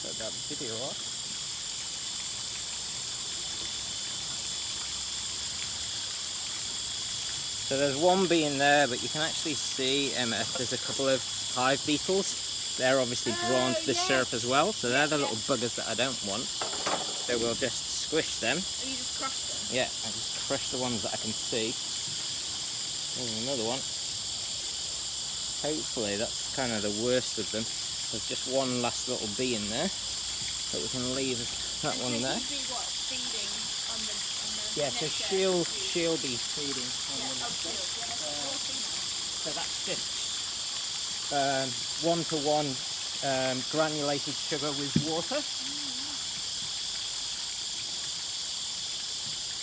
Got that video off. So there's one bee in there, but you can actually see, Emma, there's a couple of hive beetles. They're obviously drawn to the syrup as well, so they're the little buggers that I don't want. So we'll just squish them. And you just crush them? Yeah, I just crush the ones that I can see. There's another one. Hopefully that's kind of the worst of them. There's just one last little bee in there, but we can leave that one there. Be what, feeding on the Yeah, so she'll be feeding on the nectar. So that's just 1-to-1 granulated sugar with water.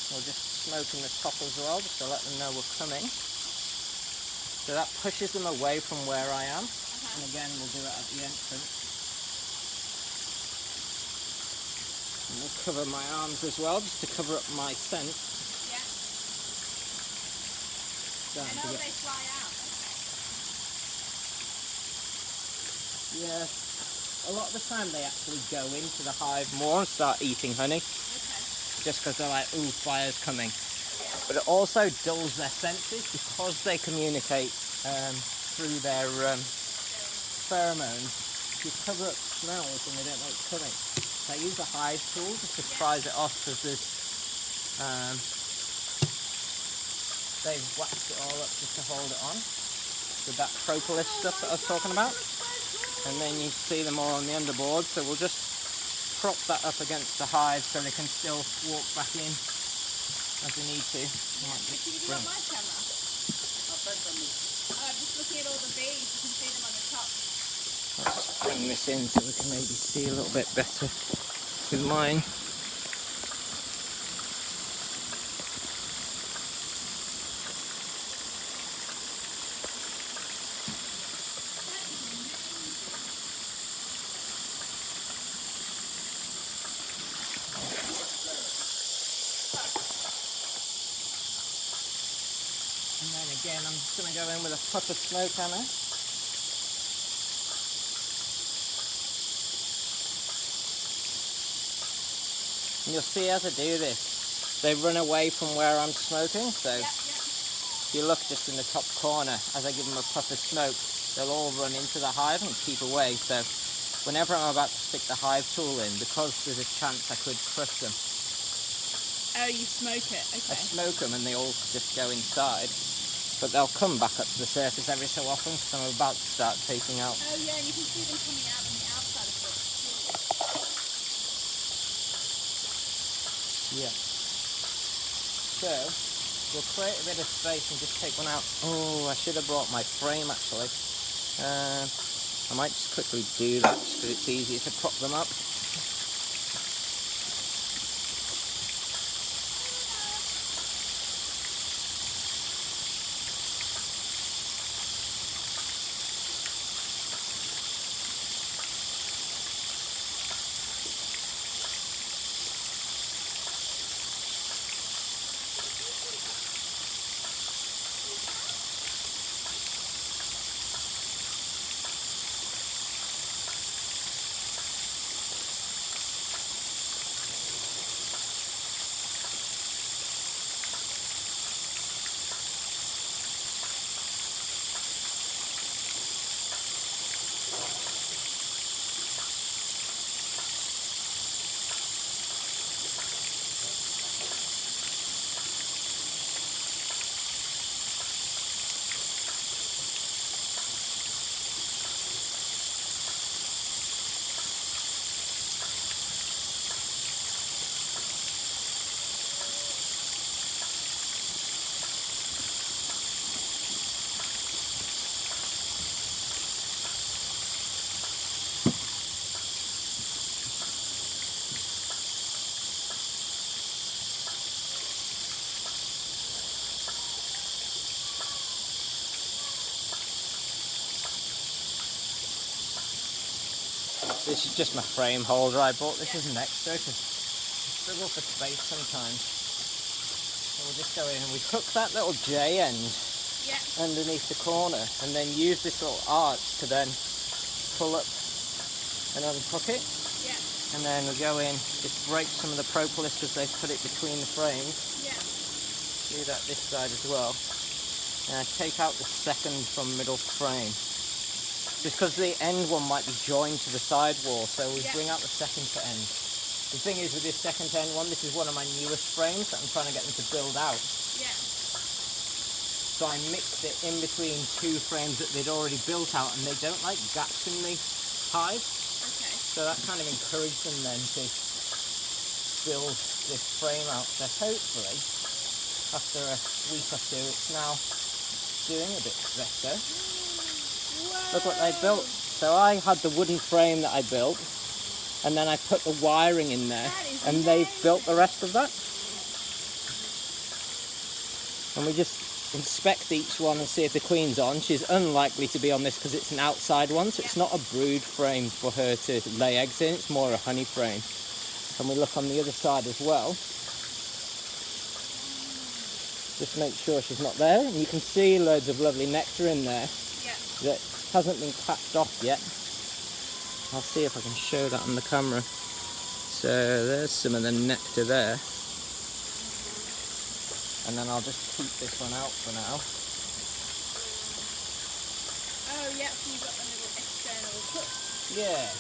We'll just smoke in the top as well, just to let them know we're coming. So that pushes them away from where I am. And again, we'll do it at the entrance. And we'll cover my arms as well, just to cover up my scent. Yeah. And they fly out, okay. Yeah. A lot of the time they actually go into the hive more and start eating honey. Okay. Just because they're like, ooh, fire's coming. But it also dulls their senses because they communicate through their pheromones. You cover up smells and they don't know it's coming. So I use a hive tool just to prise it off because there's they've waxed it all up just to hold it on with that propolis stuff that I was talking about. And then you see them all on the underboard, so we'll just prop that up against the hive so they can still walk back in as they need to. Can you do that on my camera? I'm just looking at all the bees, you can see them on the top. I'll just bring this in so we can maybe see a little bit better with mine. And then again, I'm just going to go in with a puff of smoke hammer. And you'll see as I do this, they run away from where I'm smoking. So if you look just in the top corner, as I give them a puff of smoke, they'll all run into the hive and keep away. So whenever I'm about to stick the hive tool in, because there's a chance I could crush them, Oh, you smoke it, okay. I smoke them and they all just go inside. But they'll come back up to the surface every so often because I'm about to start taking out. Oh yeah, and you can see them coming out on the outside of it. Yeah. So we'll create a bit of space and just take one out. Oh, I should have brought my frame actually. I might just quickly do that just because it's easier to prop them up. This is just my frame holder. I bought this as an extra because I struggle for space sometimes. So we'll just go in and we hook that little J end underneath the corner and then use this little arch to then pull up and unhook it. Yeah. And then we go in, just break some of the propolis because they put it between the frames. Yeah. Do that this side as well. And I take out the second from middle frame. Just because the end one might be joined to the side wall, so we bring out the second to end. The thing is with this second to end one, this is one of my newest frames that I'm trying to get them to build out. Yeah. So I mixed it in between two frames that they'd already built out, and they don't like gaps in the hive. Okay. So that kind of encouraged them then to build this frame out. So hopefully, after a week or two, it's now doing a bit better. Whoa. Look what they built. So I had the wooden frame that I built, and then I put the wiring in there, and they've built the rest of that. And we just inspect each one and see if the queen's on. She's unlikely to be on this because it's an outside one, so it's not a brood frame for her to lay eggs in, it's more a honey frame. And we look on the other side as well. Just make sure she's not there. And you can see loads of lovely nectar in there that hasn't been capped off yet. I'll see if I can show that on the camera. So there's some of the nectar there. And then I'll just keep this one out for now. Oh, yeah, so you've got the little external hook. Yeah.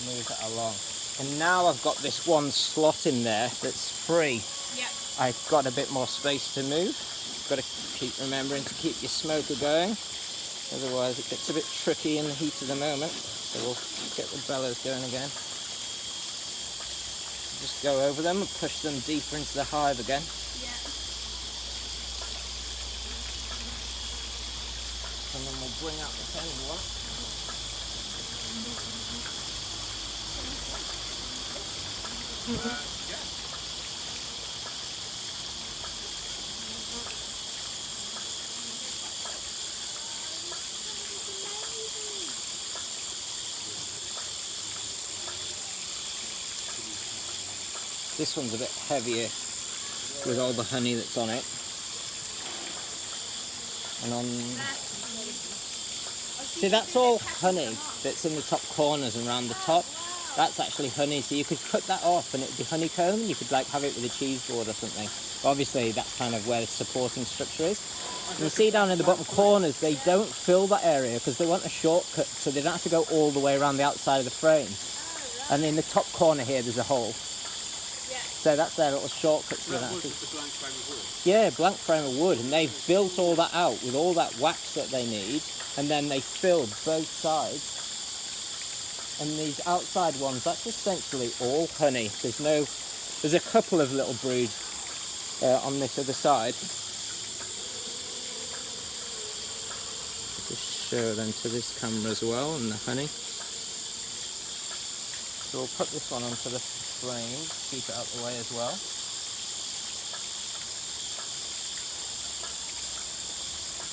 Move that along. And now I've got this one slot in there that's free. Yeah. I've got a bit more space to move. Got to keep remembering to keep your smoker going. Otherwise it gets a bit tricky in the heat of the moment. So we'll get the bellows going again. Just go over them and push them deeper into the hive again. Yeah. And then we'll bring out the end one. This one's a bit heavier with all the honey that's on it. And on... See, that's all honey that's in the top corners and around the top. That's actually honey, so you could cut that off and it'd be honeycomb. You could like have it with a cheese board or something. But obviously that's kind of where the supporting structure is. And you see down in the bottom corners, they don't fill that area because they want a shortcut, so they don't have to go all the way around the outside of the frame. And in the top corner here, there's a hole. So that's their little shortcut. So that was just a blank frame of wood? Yeah, blank frame of wood, and they've built all that out with all that wax that they need, and then they filled both sides. And these outside ones, that's essentially all honey. There's a couple of little brood on this other side. Just show them to this camera as well, and the honey. So we'll put this one onto the frame, keep it out the way as well.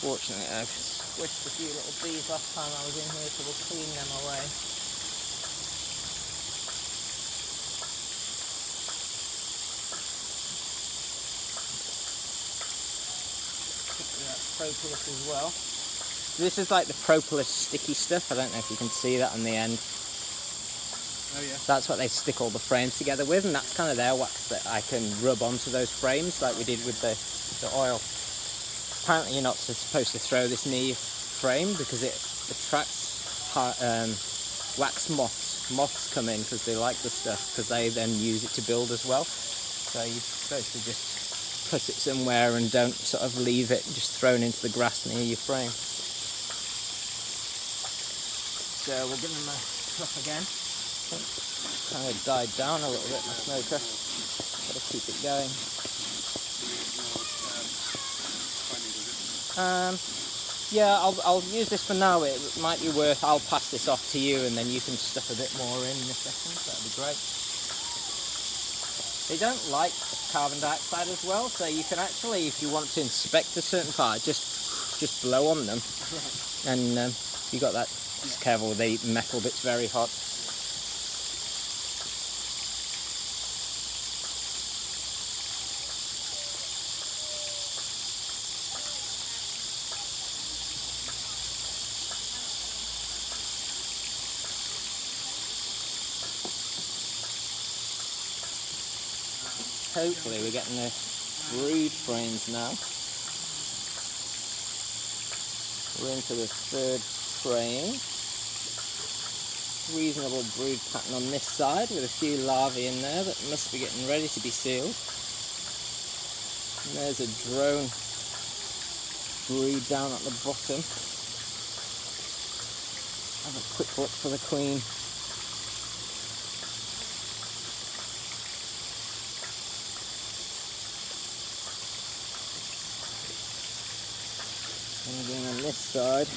Fortunately, I've squished a few little bees last time I was in here, so we'll clean them away. Propolis as well. This is like the propolis sticky stuff. I don't know if you can see that on the end. Oh yeah. That's what they stick all the frames together with, and that's kind of their wax that I can rub onto those frames like we did with the oil. Apparently you're not supposed to throw this near your frame because it attracts wax moths. Moths come in because they like the stuff, because they then use it to build as well. So you're supposed to just put it somewhere and don't sort of leave it just thrown into the grass near your frame. So we'll give them a puff again. Kind of died down a little bit, my smoker. Gotta keep it going. Yeah, I'll use this for now. It might be worth, I'll pass this off to you and then you can stuff a bit more in a second. That'd be great. They don't like carbon dioxide as well, so you can actually, if you want to inspect a certain part, just blow on them. And you got that. Just careful, the metal bit's very hot. hopefully we're getting the brood frames now. We're into the third frame. Reasonable brood pattern on this side with a few larvae in there that must be getting ready to be sealed. And there's a drone brood down at the bottom. Have a quick look for the queen. And again on this side,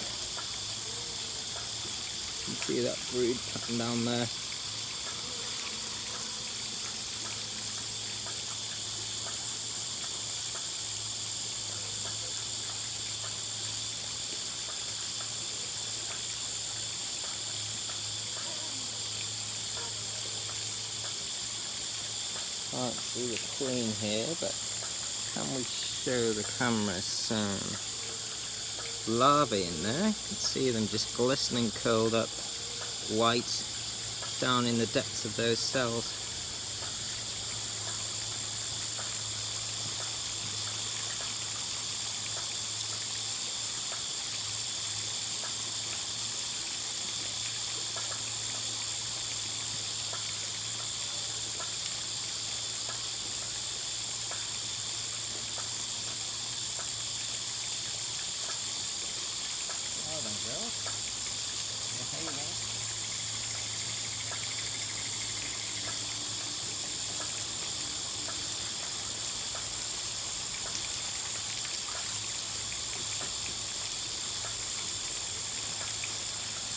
you can see that brood pattern down there. Can't see the queen here, but can we show the camera some larvae in there? You can see them just glistening, curled up, white, down in the depths of those cells.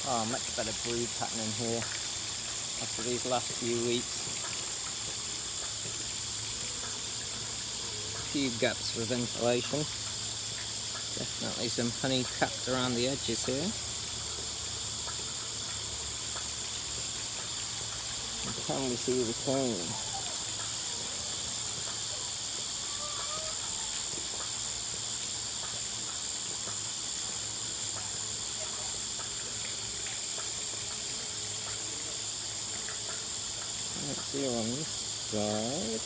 Oh, much better brood pattern in here after these last few weeks. A few gaps for ventilation. Definitely some honey capped around the edges here. And can we see the queen? Let's see her on this side.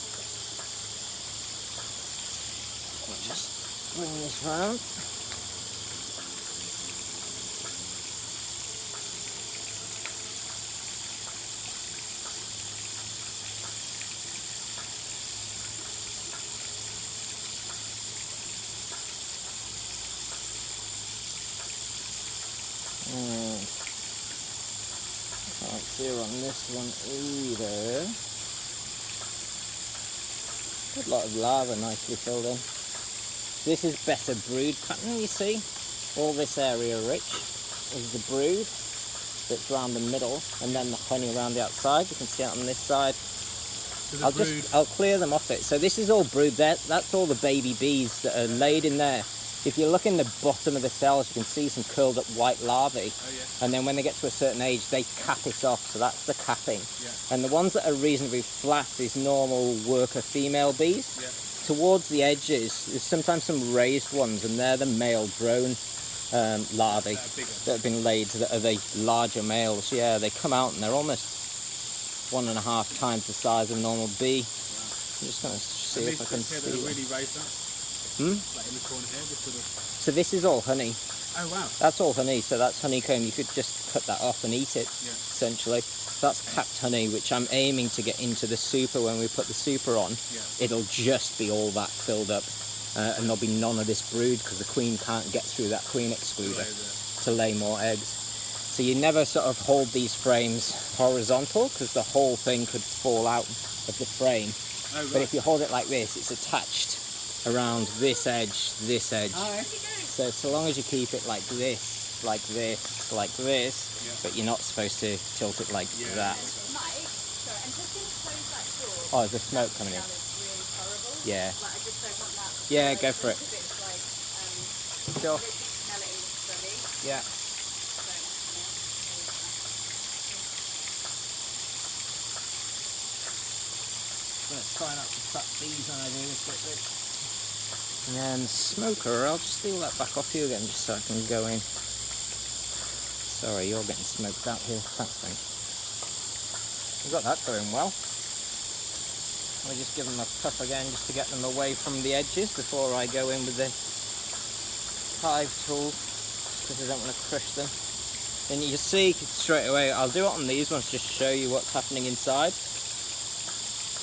I'll just bring this round. Can't see her on this one either. A lot of lava nicely filled in. This is better brood pattern, you see. All this area rich is the brood that's around the middle, and then the honey around the outside. You can see it on this side. So I'll clear them off it. So this is all brood there. That's all the baby bees that are laid in there. If you look in the bottom of the cells, you can see some curled up white larvae. Oh, yeah. And then when they get to a certain age, they cap it off. So that's the capping. Yeah. And the ones that are reasonably flat is normal worker female bees. Yeah. Towards the edges, there's sometimes some raised ones, and they're the male drone larvae that have been laid, that are the larger males. Yeah, they come out and they're almost 1.5 times the size of a normal bee. Wow. I'm just going to see if I can see. Really raised up. Like in the corner here, this sort of... So this is all honey. Oh wow. That's all honey, so that's honeycomb. You could just cut that off and eat it, essentially. That's capped honey, which I'm aiming to get into the super when we put the super on. Yeah. It'll just be all that filled up, and there'll be none of this brood because the queen can't get through that queen excluder to lay more eggs. So you never sort of hold these frames horizontal because the whole thing could fall out of the frame. Oh, right. But if you hold it like this, it's attached around this edge, so long as you keep it like this, like this, like this, but you're not supposed to tilt it like that. Mike, sorry, I'm just going to close that door. Oh, there's smoke coming in. It's really horrible. Yeah. Like, I just don't want that. Yeah, go for it. It's like, Sure. I don't smell it already. Yeah. Let's try not to touch these when I do this bit. And then the smoker, I'll just steal that back off you again just so I can go in. Sorry, you're getting smoked out here. Thanks, mate. We've got that going well. I'll just give them a puff again just to get them away from the edges before I go in with the hive tool, because I don't want to crush them. Then you see straight away, I'll do it on these ones just to show you what's happening inside.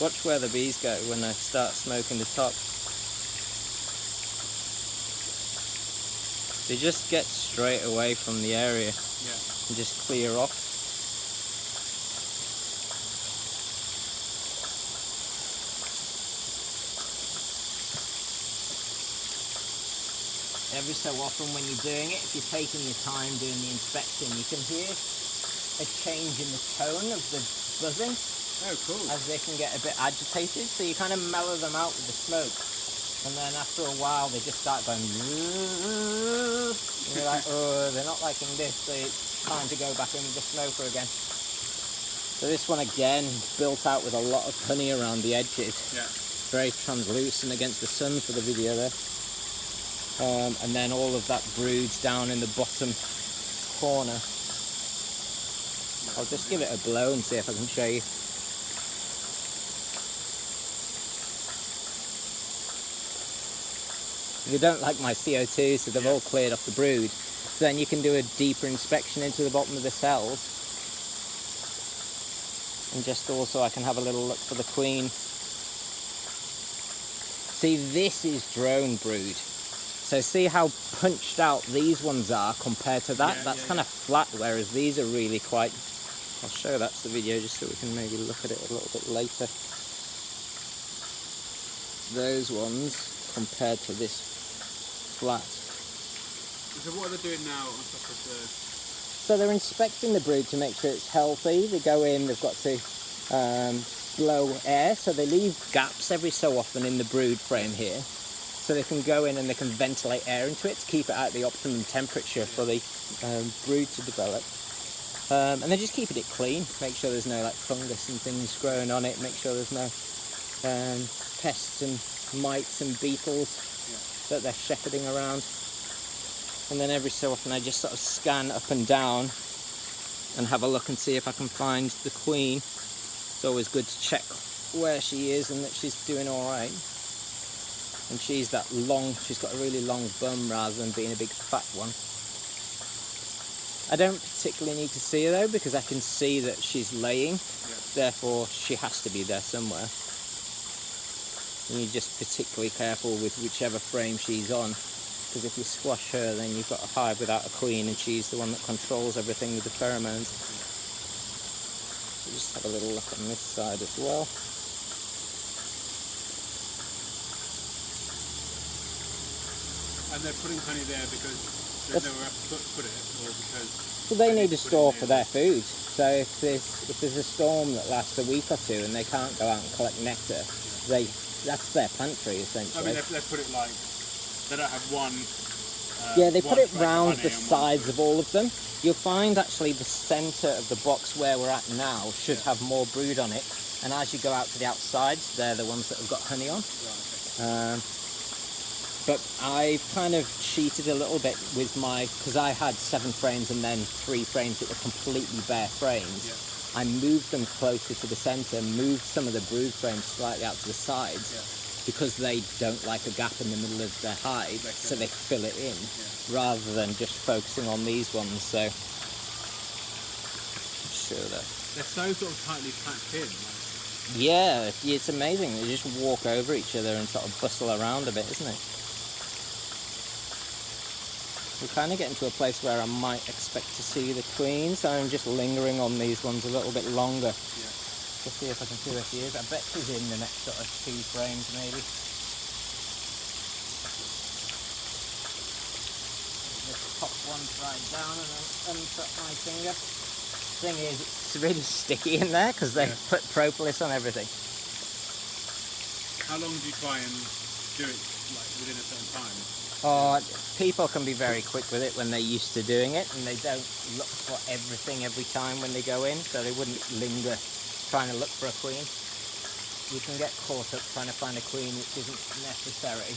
Watch where the bees go when I start smoking the top. They just get straight away from the area and just clear off. Every so often when you're doing it, if you're taking your time doing the inspection, you can hear a change in the tone of the buzzing. Oh, cool. As they can get a bit agitated, so you kind of mellow them out with the smoke. And then after a while, they just start going, and you're like, oh, they're not liking this, so it's time to go back in with the smoker again. So this one again, built out with a lot of honey around the edges. Yeah. Very translucent against the sun for the video there. And then all of that broods down in the bottom corner. I'll just give it a blow and see if I can show you. You don't like my CO2, so they've all cleared off the brood. So then you can do a deeper inspection into the bottom of the cells. And just also I can have a little look for the queen. See, this is drone brood. So see how punched out these ones are compared to that? That's kind of flat, whereas these are really quite... I'll show that's the video just so we can maybe look at it a little bit later. Those ones compared to this flat. So what are they doing now on top of the... So they're inspecting the brood to make sure it's healthy. They go in, they've got to blow air, so they leave gaps every so often in the brood frame here. So they can go in and they can ventilate air into it to keep it at the optimum temperature for the brood to develop. And then just keeping it clean, make sure there's no like fungus and things growing on it, make sure there's no pests and mites and beetles that they're shepherding around. And then every so often I just sort of scan up and down and have a look and see if I can find the queen. It's always good to check where she is and that she's doing alright. And she's that long, she's got a really long bum rather than being a big fat one. I don't particularly need to see her though, because I can see that she's laying, therefore she has to be there somewhere. And you're just particularly careful with whichever frame she's on, because if you squash her then you've got a hive without a queen and she's the one that controls everything with the pheromones. So just have a little look on this side as well. And they're putting honey there because there's nowhere else to put it, or because... So they need to store for their food. So if there's a storm that lasts a week or two and they can't go out and collect nectar, that's their pantry essentially. I mean, they put it like, they don't have one... yeah, they put it like round the honey sides of all of them. You'll find actually the centre of the box where we're at now should have more brood on it. And as you go out to the outsides, they're the ones that have got honey on. Right, okay. But I've kind of cheated a little bit with because I had 7 frames and then 3 frames that were completely bare frames. Yeah. I moved them closer to the centre, moved some of the brood frames slightly out to the sides, because they don't like a gap in the middle of their hive, so they fill it in, rather than just focusing on these ones. So, sure that. They're so sort of tightly packed in. Like... Yeah, it's amazing. They just walk over each other and sort of bustle around a bit, isn't it? We're kind of getting to a place where I might expect to see the queen, so I'm just lingering on these ones a little bit longer to see if I can see where she is. I bet she's in the next sort of 2 frames maybe. Just pop one side down and then untrap my finger. Thing is, it's really sticky in there because they put propolis on everything. How long do you try and do it, like within a certain time? Oh, people can be very quick with it when they're used to doing it, and they don't look for everything every time when they go in, so they wouldn't linger trying to look for a queen. You can get caught up trying to find a queen, which isn't necessary,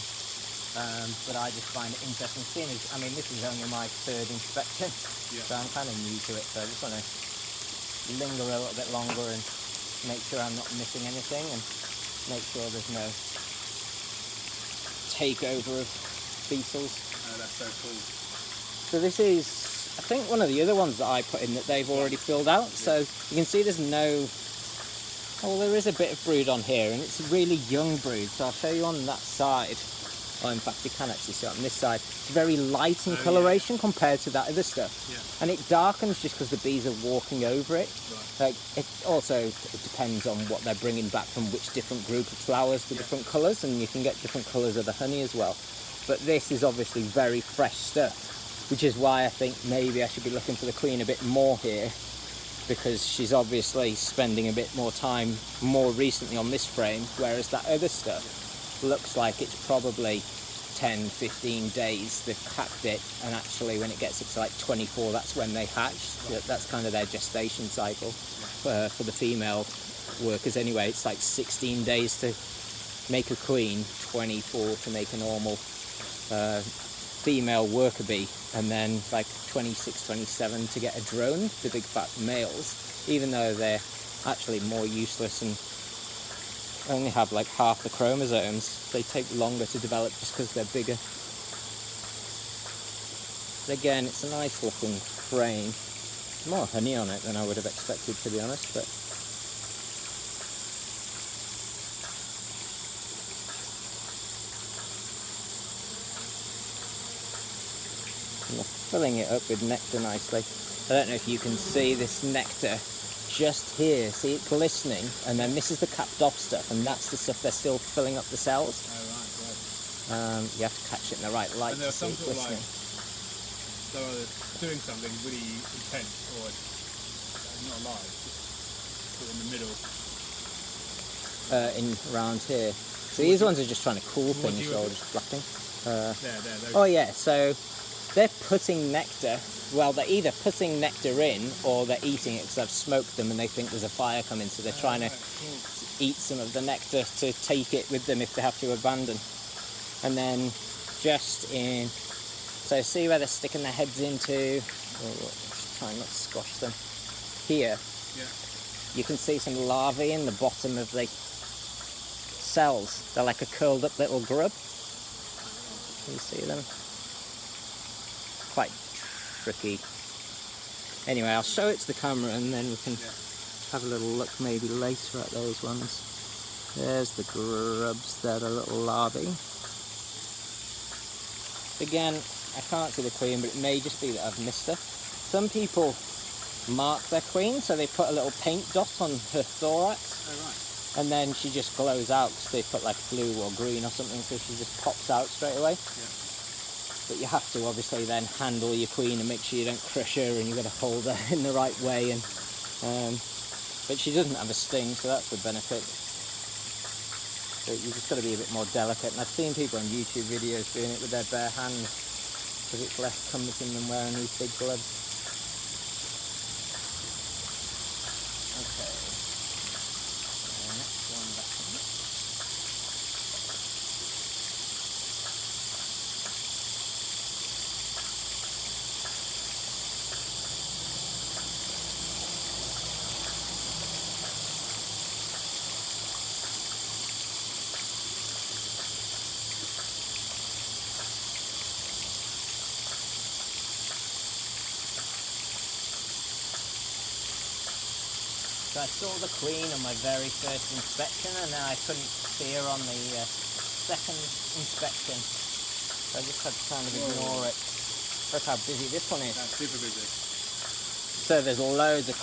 but I just find it interesting seeing as, I mean, this is only my 3rd inspection, so I'm kind of new to it, so I just want to linger a little bit longer and make sure I'm not missing anything. And make sure there's no takeover of beetles. Oh, that's so cool. So this is, I think, one of the other ones that I put in that they've already filled out. So you can see there's no, well, there is a bit of brood on here, and it's a really young brood. So I'll show you on that side. Oh, in fact, you can actually see it on this side. It's very light in coloration compared to that other stuff. Yeah. And it darkens just because the bees are walking over it. Right. Like, it depends on what they're bringing back from which different group of flowers, the different colours, and you can get different colours of the honey as well. But this is obviously very fresh stuff, which is why I think maybe I should be looking for the queen a bit more here, because she's obviously spending a bit more time more recently on this frame, whereas that other stuff looks like it's probably 10, 15 days they've packed it, and actually when it gets up to like 24, that's when they hatch. That's kind of their gestation cycle for the female workers anyway. It's like 16 days to make a queen, 24 to make a normal female worker bee, and then like 26, 27 to get a drone, the big fat males, even though they're actually more useless and only have like half the chromosomes. They take longer to develop just because they're bigger. But again, it's a nice looking frame. More honey on it than I would have expected, to be honest, but and they're filling it up with nectar nicely. I don't know if you can see this nectar just here. See it glistening, and then this is the capped off stuff, and that's the stuff they're still filling up the cells. Oh, right. You have to catch it in the right light And to there's see some it sort of glistening. so doing something really intense, or not alive, just sort of in the middle. In around here. So these ones are just trying to cool What do things, you so do? just flapping. There. Oh yeah, so they're putting nectar. Well, they're either putting nectar in or they're eating it because I've smoked them and they think there's a fire coming, so they're trying to eat some of the nectar to take it with them if they have to abandon. And then just in, so see where they're sticking their heads into, just try not to squash them. Here, you can see some larvae in the bottom of the cells. They're like a curled up little grub. Can you see them? Quite tricky. Anyway, I'll show it to the camera and then we can have a little look maybe later at those ones. There's the grubs, they're the little larvae. Again, I can't see the queen, but it may just be that I've missed her. Some people mark their queen, so they put a little paint dot on her thorax. Oh, right. And then she just glows out because they put like blue or green or something, so she just pops out straight away. Yeah. But you have to obviously then handle your queen and make sure you don't crush her, and you've got to hold her in the right way. And but she doesn't have a sting, so that's the benefit. But you've just got to be a bit more delicate. And I've seen people on YouTube videos doing it with their bare hands because it's less cumbersome than wearing these big gloves. Okay. So next one back in. So I saw the queen on my very first inspection, and then I couldn't see her on the second inspection. So I just had to kind of ignore it. Look how busy this one is. That's super busy. So there's loads of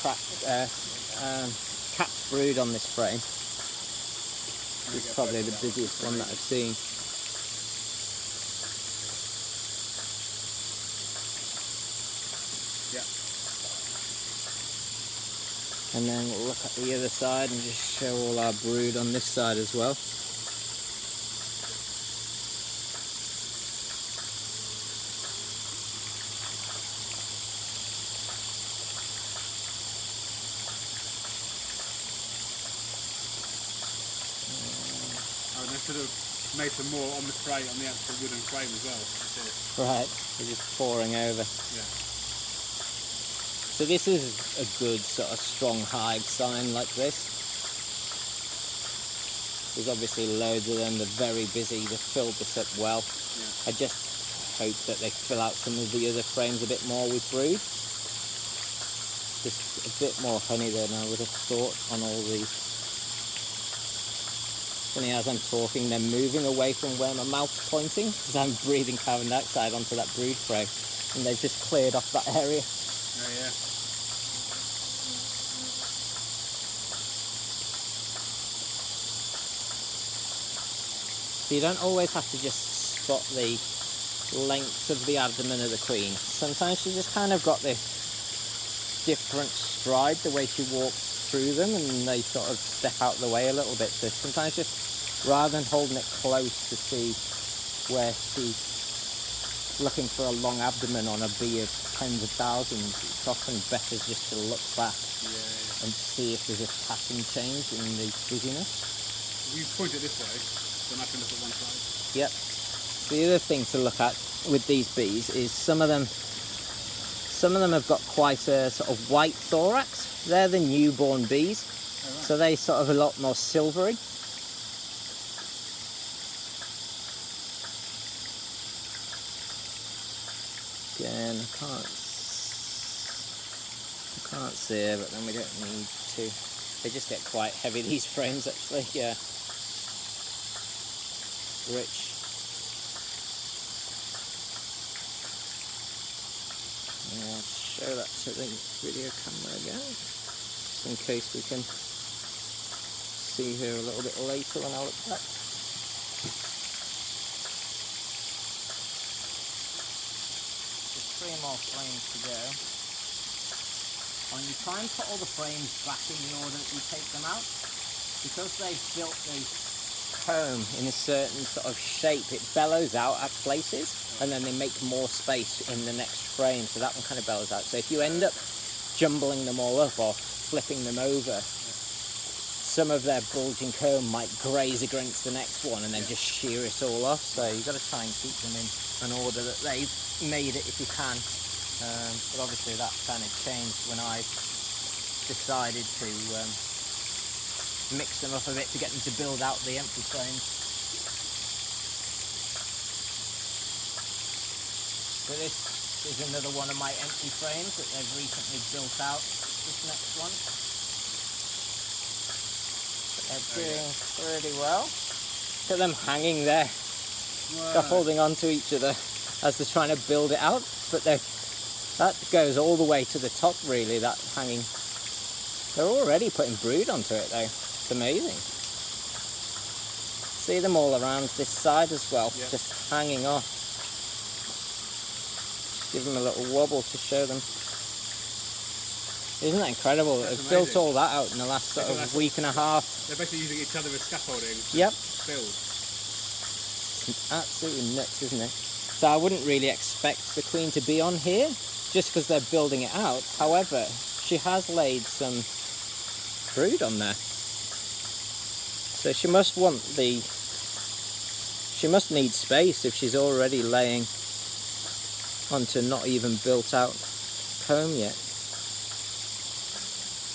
capped brood on this frame. This is probably the busiest one that I've seen. And then we'll look at the other side and just show all our brood on this side as well. Oh, they should have made some more on the tray, on the actual wooden frame as well. Right, they're just pouring over. Yeah. So this is a good sort of strong hive sign like this. There's obviously loads of them. They're very busy. They've filled this up well. Yeah. I just hope that they fill out some of the other frames a bit more with brood. Just a bit more honey than I would have thought on all these. Funny, as I'm talking, they're moving away from where my mouth's pointing because I'm breathing carbon dioxide onto that brood frame, and they've just cleared off that area. Oh yeah. So you don't always have to just spot the length of the abdomen of the queen. Sometimes she just kind of got this different stride, the way she walks through them, and they sort of step out of the way a little bit. So sometimes just rather than holding it close to see where she's looking for a long abdomen on a bee of tens of thousands, it's often better just to look back and see if there's a pattern change in the busyness. You point it this way, then I can look at one side. Yep. The other thing to look at with these bees is some of them have got quite a sort of white thorax. They're the newborn bees, so they sort of a lot more silvery. Again, I can't see it, but then we don't need to. They just get quite heavy, these frames, actually. Yeah. Rich. I'll show that to the video camera again, just in case we can see her a little bit later when I look back. There's 3 more frames to go. When you try and put all the frames back in the order that you take them out, because they've built the comb in a certain sort of shape, it bellows out at places, and then they make more space in the next frame, so that one kind of bellows out. So if you end up jumbling them all up or flipping them over, some of their bulging comb might graze against the next one and then just shear it all off. So you've got to try and keep them in an order that they've made it if you can. But obviously that kind of changed when I decided to mix them up a bit to get them to build out the empty frames. So this is another one of my empty frames that they've recently built out, this next one. They're doing pretty well. Look at them hanging there. Wow. They're holding on to each other as they're trying to build it out, but that goes all the way to the top, really, that hanging. They're already putting brood onto it though. It's amazing. See them all around this side as well, just hanging off. Give them a little wobble to show them. Isn't that incredible? They've built all that out in the last sort of week and a half. They're basically using each other as scaffolding. Yep. Build. It's absolutely nuts, isn't it? So I wouldn't really expect the queen to be on here, just because they're building it out. However, she has laid some brood on there. So she must need space if she's already laying onto not even built out comb yet.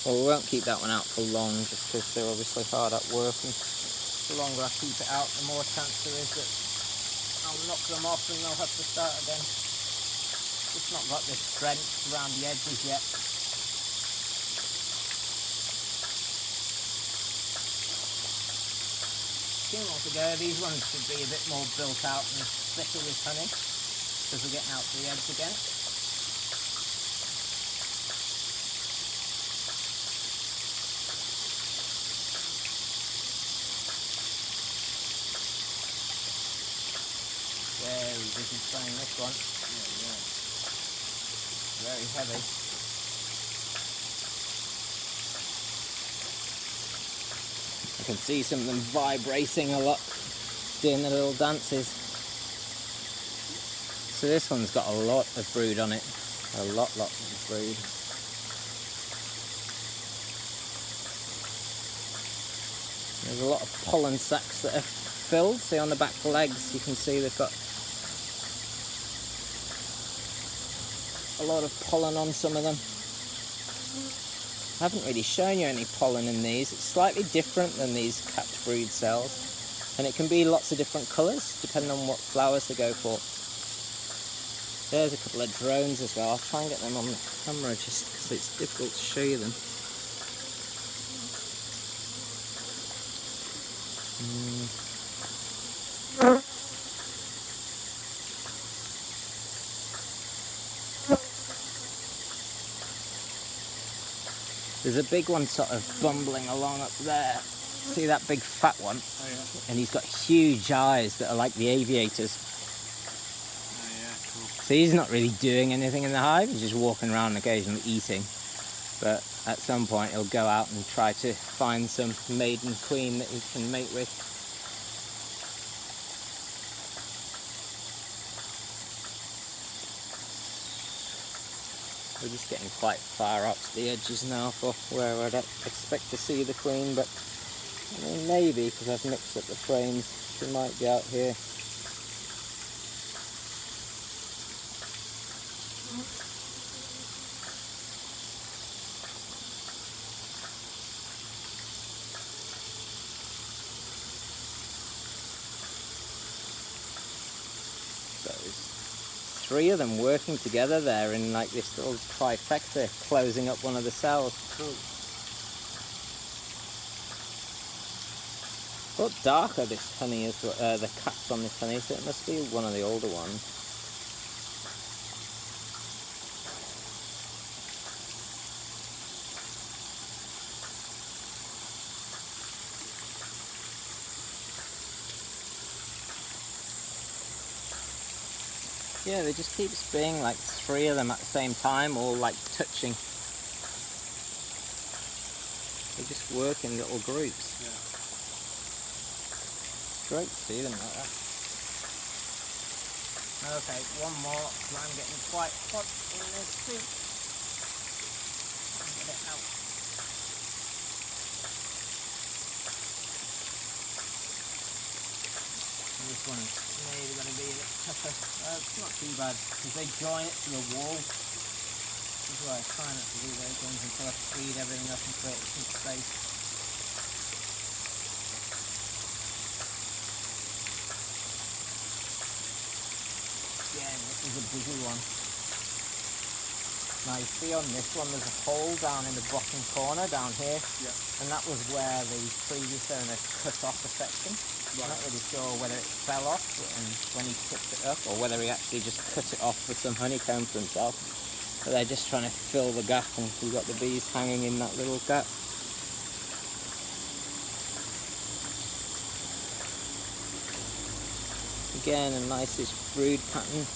Well, we won't keep that one out for long, just because they're obviously hard at work, and the longer I keep it out, the more chance there is that I'll knock them off and they'll have to start again. Just not got the strength around the edges yet. 2 more to go. These ones should be a bit more built out and thicker with honey, because we're getting out to the edge again. Very busy spraying this one. Very heavy. I can see some of them vibrating a lot, doing the little dances. So this one's got a lot of brood on it. A lot of brood. There's a lot of pollen sacs that are filled. See on the back legs, you can see they've got a lot of pollen on some of them. I haven't really shown you any pollen in these. It's slightly different than these capped brood cells, and it can be lots of different colours depending on what flowers they go for. There's a couple of drones as well. I'll try and get them on the camera just because it's difficult to show you them. There's a big one sort of bumbling along up there. See that big fat one? Oh yeah. And he's got huge eyes that are like the aviators. Oh yeah, cool. So he's not really doing anything in the hive, he's just walking around and occasionally eating. But at some point he'll go out and try to find some maiden queen that he can mate with. We're just getting quite far up to the edges now for where I'd expect to see the queen, but I mean, maybe because I've mixed up the frames, she might be out here. Three of them working together there in like this little trifecta, closing up one of the cells. Cool. A lot darker this honey is, the caps on this honey, so it must be one of the older ones. Yeah, there just keeps being like three of them at the same time, all like touching. They just work in little groups. Yeah. It's great to see them like that. Okay, one more, because I'm getting quite hot in this soup. Get it out. This one's maybe going to be a bit tougher. It's not too bad because they join it to the wall. This is why I try not to do those ones until I speed everything up and create some space. Yeah, this is a busy one. Now you see on this one there's a hole down in the bottom corner down here. Yeah. And that was where the previous owner cut off a section. Right. I'm not really sure whether it fell off and when he picked it up or whether he actually just cut it off with some honeycomb for himself. But they're just trying to fill the gap and we've got the bees hanging in that little gap. Again, a nicest brood pattern.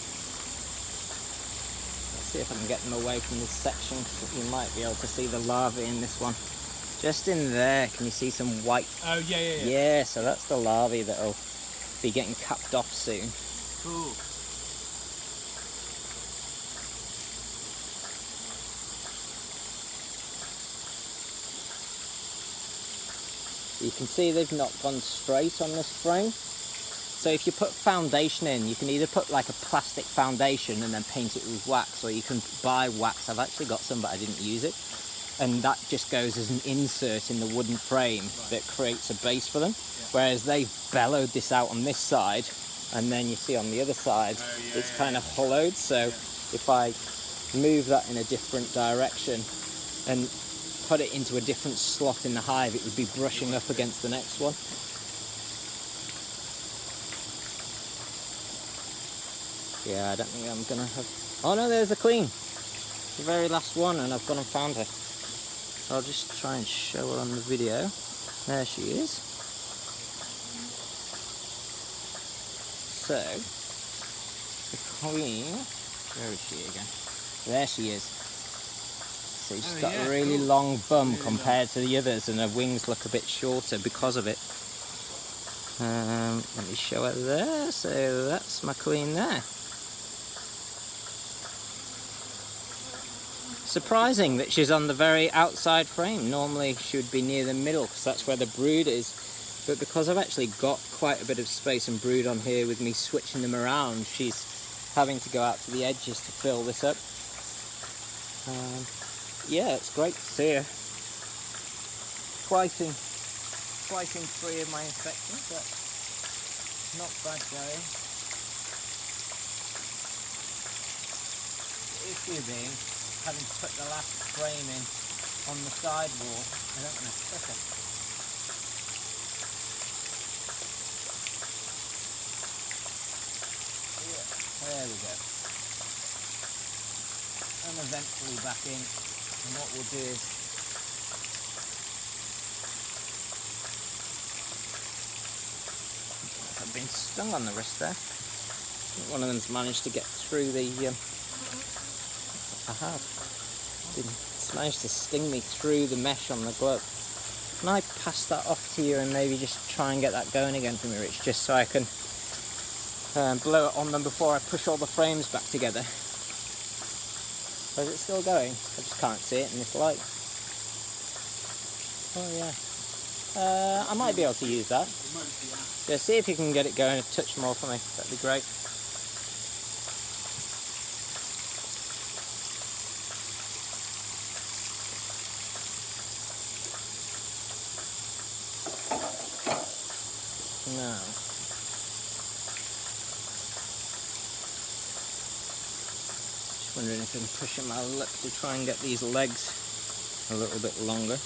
Let's see if I can get them away from this section so you might be able to see the larvae in this one. Just in there, can you see some white? Oh yeah, yeah, yeah. Yeah, so that's the larvae that'll be getting capped off soon. Cool. You can see they've not gone straight on this frame. So if you put foundation in, you can either put like a plastic foundation and then paint it with wax, or you can buy wax. I've actually got some, but I didn't use it. And that just goes as an insert in the wooden frame that creates a base for them. Yeah. Whereas they've bellowed this out on this side, and then you see on the other side, it's kind of hollowed. So if I move that in a different direction and put it into a different slot in the hive, it would be brushing up against the next one. Yeah, I don't think I'm gonna have... Oh no, there's the queen. The very last one, and I've gone and found her. I'll just try and show her on the video. There she is. So, the queen, where is she again? There she is. So she's got a really long bum compared to the others, and her wings look a bit shorter because of it. Let me show her there. So that's my queen there. Surprising that she's on the very outside frame. Normally she would be near the middle because that's where the brood is. But because I've actually got quite a bit of space and brood on here with me switching them around, she's having to go out to the edges to fill this up. Yeah, it's great to see her. twice in 3 of my inspections, but not bad going. The issue being having to put the last frame in on the side wall. I don't want to touch it. Yeah, there we go. And eventually back in. And what we'll do is I've been stung on the wrist there. One of them's managed to get through the. I have. It's managed to sting me through the mesh on the glove. Can I pass that off to you and maybe just try and get that going again for me, Rich, just so I can blow it on them before I push all the frames back together? Or is it still going? I just can't see it in this light. Oh yeah. I might be able to use that. Yeah, see if you can get it going a touch more for me. That'd be great. No. Just wondering if I'm pushing my luck to try and get these legs a little bit longer.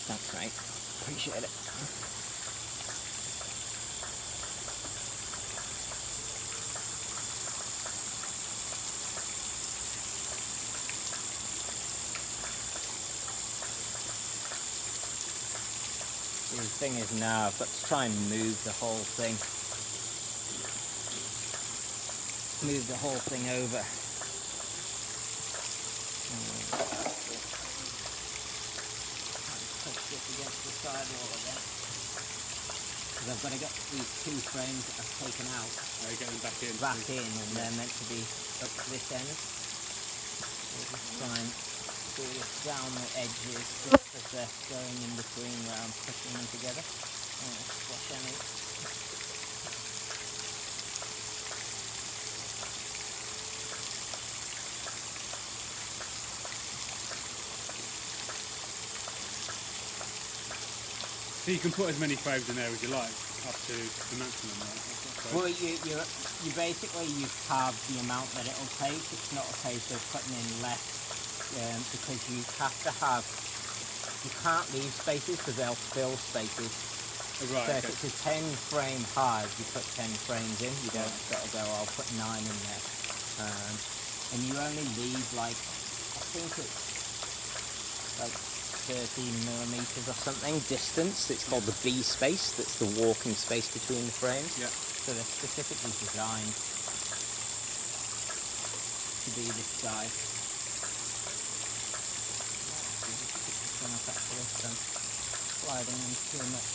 Thanks, mate. Appreciate it. The thing is now I've got to try and move the whole thing. Move the whole thing over. Push this against the side wall again. Because I've got to get these 2 frames that I've taken out. They're going back in. And they're meant to be up to this end. We'll just try and do this down the edges just as they're going in between where I'm pushing them together. squash any. So you can put as many frames in there as you like, up to the maximum. Right? That's Well, you basically you have the amount that it'll take. It's not a case of putting in less, because you have to have. You can't leave spaces because they'll fill spaces. right, So okay. if it's a 10 frame hive, you put 10 frames in. You don't got to go, I'll put 9 in there. And you only leave like, I think it's like 30 millimeters or something distance. It's called the B space. That's the walking space between the frames. Yeah. So they're specifically designed to be this size. Actually, sliding in too much.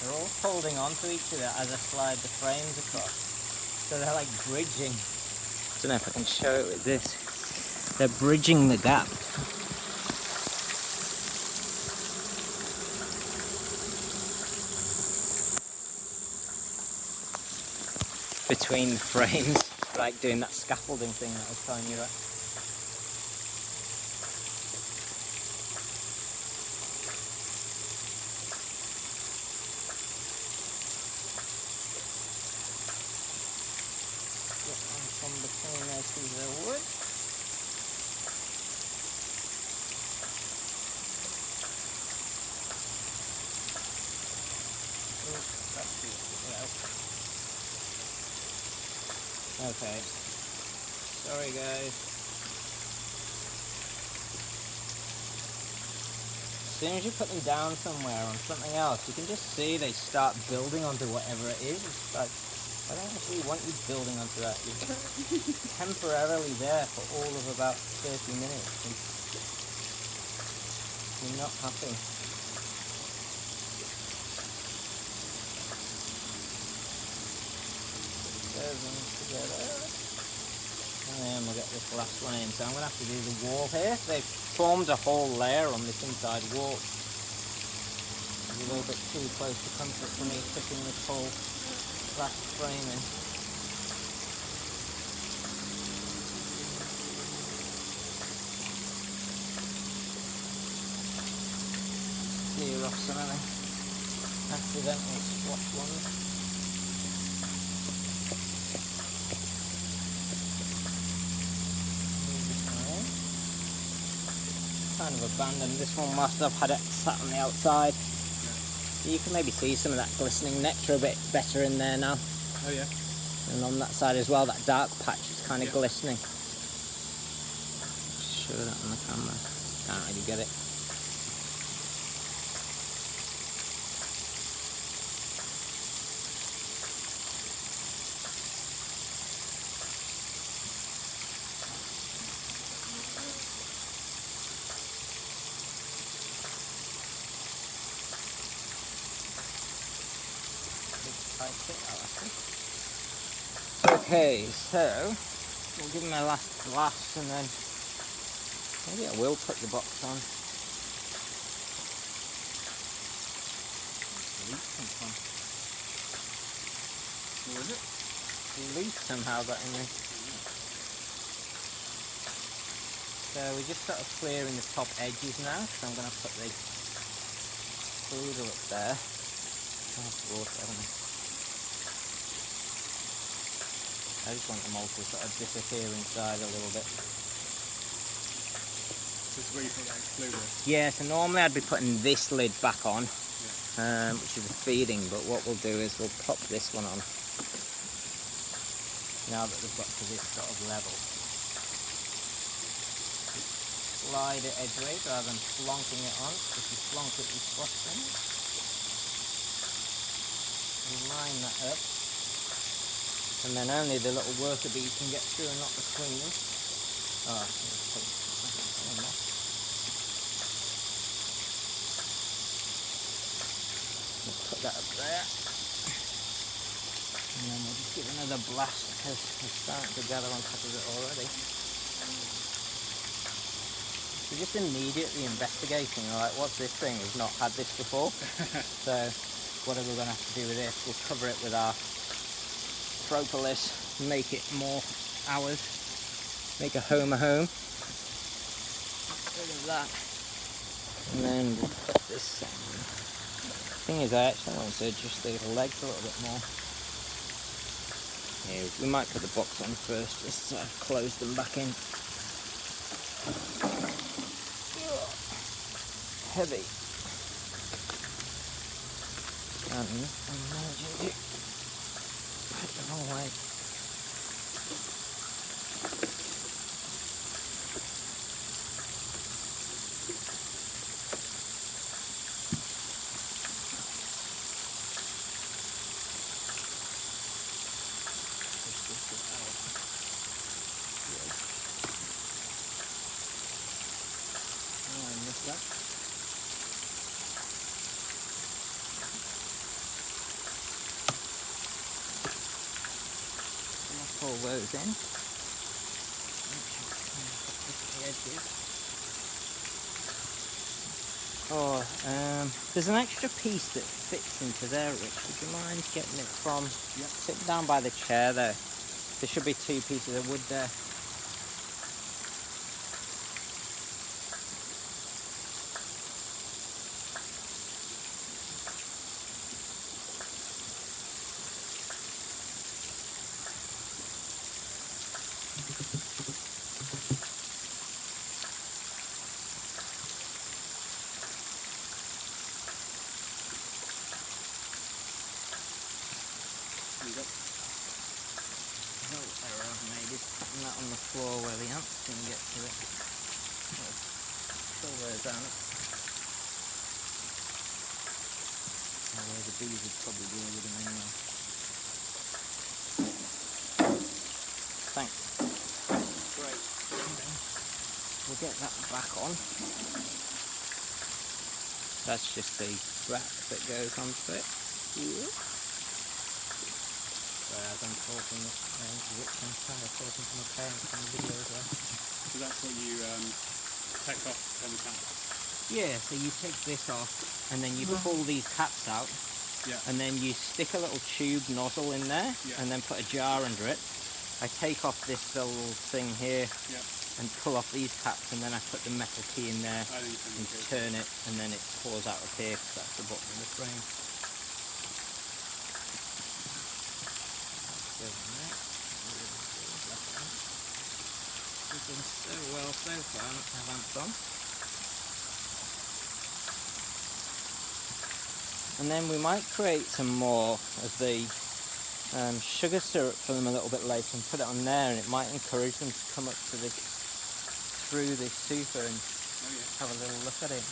They're all holding on to each other as I slide the frames across. So they're like bridging. I don't know if I can show it with this. They're bridging the gap. Between the frames, like doing that scaffolding thing that I was telling you about. Get one from between those pieces of wood. Okay. Sorry guys. As soon as you put them down somewhere on something else, you can just see they start building onto whatever it is. It's like, I don't actually want you building onto that. You're temporarily there for all of about 30 minutes. And you're not happy. Them together. And then we'll get this last one in. So I'm going to have to do the wall here. They've formed a whole layer on this inside wall. It's a little bit too close to comfort for me fitting this whole last frame in. Clear off some of the accidental squash ones. Kind of abandoned this one whilst I've had it sat on the outside. Yeah. You can maybe see some of that glistening nectar a bit better in there now. Oh yeah. And on that side as well, that dark patch is kind of glistening. Show that on the camera. Can't really get it. Okay, so we'll give them a last blast and then maybe I will put the box on. What was it? Leaf somehow got in there. So we're just sort of clearing the top edges now, so I'm going to put the poodle up there. Water, haven't I? I just want them all to sort of disappear inside a little bit. This is where you put that excluder. Yeah, so normally I'd be putting this lid back on, which is the feeding, but what we'll do is we'll pop this one on now that we've got to this sort of level. Slide it edgeways rather than flonking it on. If you flonk it, you squash things. Line that up. And then only the little worker bees can get through and not the queen. Oh, we'll put that up there. And then we'll just give another blast because it's starting to gather on top of it already. We're just immediately investigating, like, what's this thing? We've not had this before. So what are we going to have to do with this? We'll cover it with our propolis, make it more ours, make a home. Get rid of that. And then we'll put this on. Thing is, I actually want to adjust the legs a little bit more. Yeah, we might put the box on first, just so I've closed them back in. Heavy. And I'm managing to put the wrong way. Pull those in. Oh, there's an extra piece that fits into there, Rich. Would you mind getting it from? Yep. Sit down by the chair there. There should be two pieces of wood there. No error I've made is putting that on the floor where the ants can get to it. Kill those ants. Although the bees would probably deal with them anyway. Thanks. Great. We'll get that back on. That's just the rack that goes onto it. As I'm talking this Rich, I'm kind of talking to my parents on the video as well. So that's what you take off on the cap? Yeah, so you take this off and then you pull these caps out. Yeah. And then you stick a little tube nozzle in there. Yeah. And then put a jar under it. I take off this little thing here. Yeah. And pull off these caps, and then I put the metal key in there and turn it, and then it pours out of here because that's the bottom of the frame. It's done so well so far not to have ants on. And then we might create some more of the sugar syrup for them a little bit later and put it on there, and it might encourage them to come up to this through this super and have a little look at it.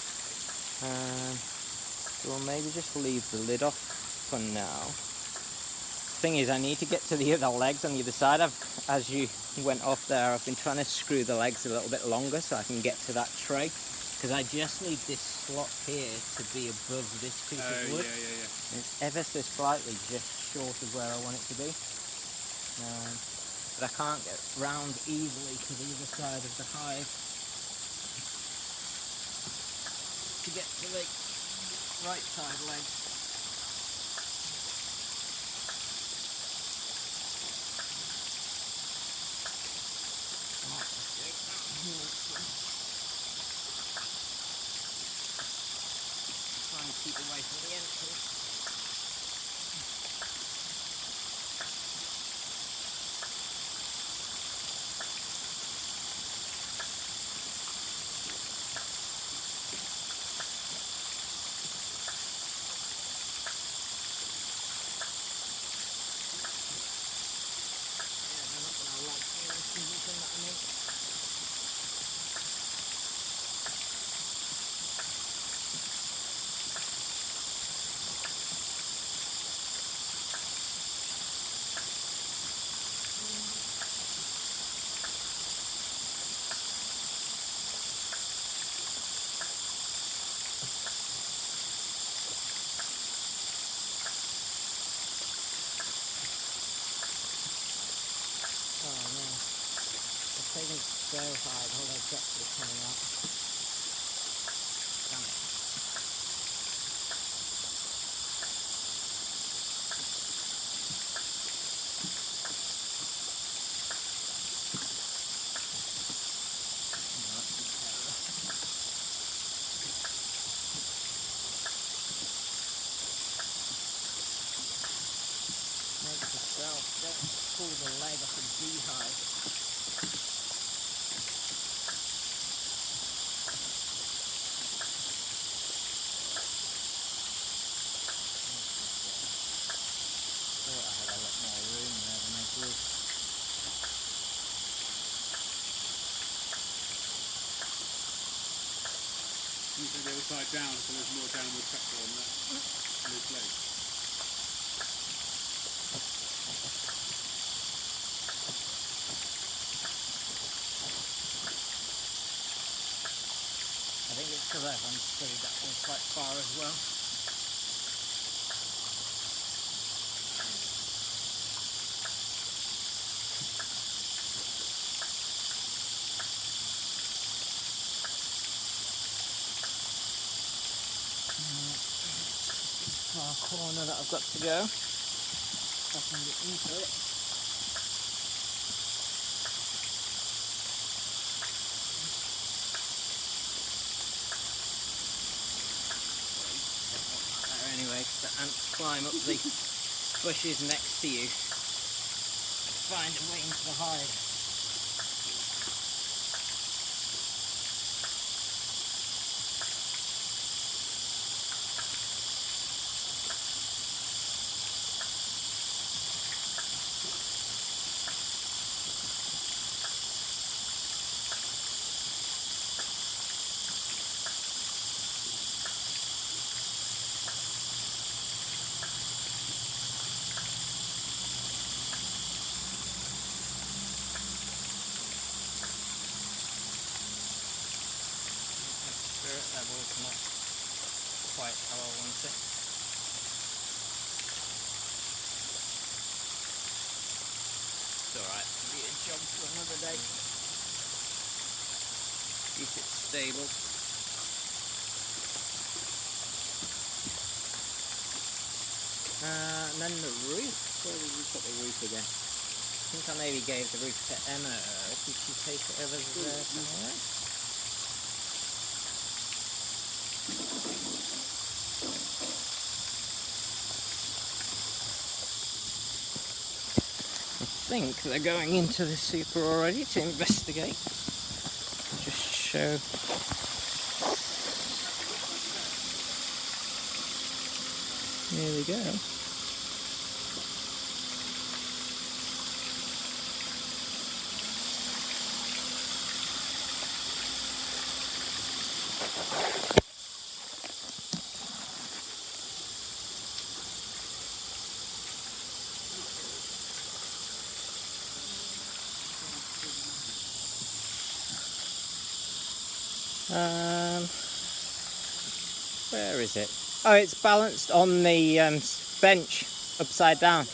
So we'll maybe just leave the lid off for now. Thing is, I need to get to the other legs on the other side. As you went off there, I've been trying to screw the legs a little bit longer so I can get to that tray, because I just need this slot here to be above this piece of wood. Yeah. And it's ever so slightly just short of where I want it to be. But I can't get round easily to the other side of the hive to get to the right side legs. Try and keep away from the entrance. taking scale hide, all those guts are coming out. Damn it. Make yourself, don't pull the leg off a beehive. Thought I had a lot more room there than I did. You turn the other side down so there's more downward pressure on that loose leg. I think it's because I've unscrewed that one quite far as well. Far corner that I've got to go. If I can get into it. Anyway, 'cause the ants climb up the bushes next to you, find a way into the hide. Spirit level's not quite how I want it. It's alright, it'll be a job for another day. Keep it stable. And then the roof. Where did we put the roof again? I think I maybe gave the roof to Emma. Did she take it over there somewhere? I think they're going into the super already to investigate. Just show. Here we go. Where is it? Oh, it's balanced on the bench, upside down. So,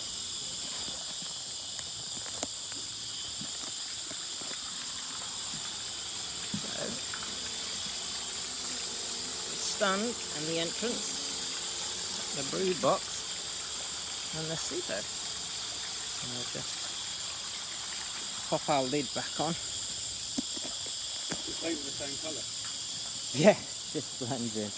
the stand and the entrance, the brood box, and the seabed. And I'll just pop our lid back on. It's painted the same colour. Yeah, just blends in.